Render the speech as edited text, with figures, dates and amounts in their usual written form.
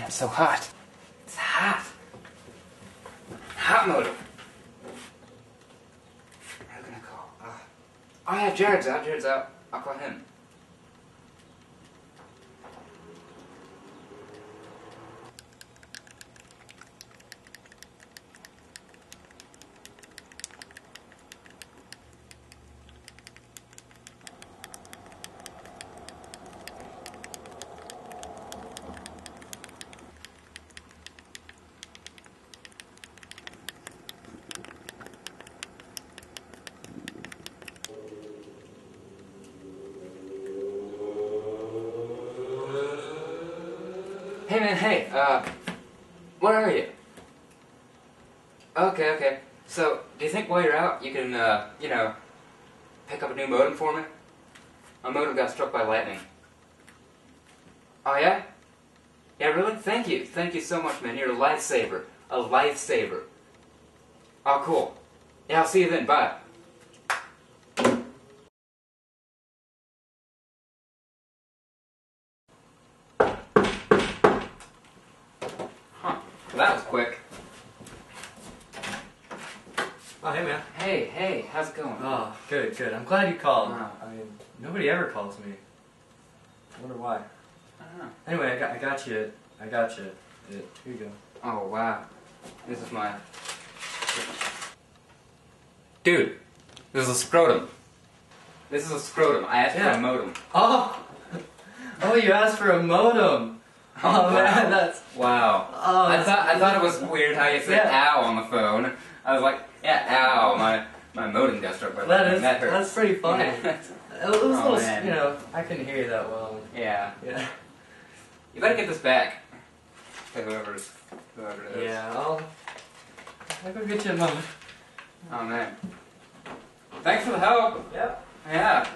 it's so hot. It's hot. Hot modem. Who can I call? Oh yeah, Jared's out. Jared's out. I'll call him. Hey man, hey, where are you? Okay. So, do you think while you're out, you can, you know, pick up a new modem for me? My modem got struck by lightning. Oh yeah? Yeah, really? Thank you. Thank you so much, man. You're a lifesaver. A lifesaver. Oh, cool. Yeah, I'll see you then. Bye. That was quick. Oh, hey man. Hey, how's it going? Oh, good. I'm glad you called. Oh. I mean, nobody ever calls me. I wonder why. I don't know. Anyway, I got you. Here you go. Oh, wow. This is my... Dude, this is a scrotum. This is a scrotum. I asked for a modem. Oh! Oh, you asked for a modem! Oh, man, that's... Wow. Oh, I thought it was weird how you said ow on the phone. I was like, yeah, ow, my modem got struck by lightning. That hurts. That's pretty funny. Yeah. It was a little, man. you know, I couldn't hear you that well. Yeah. You better get this back to whoever it is. Yeah, I'll go get you a modem. Oh man. Thanks for the help. Yep. Yeah.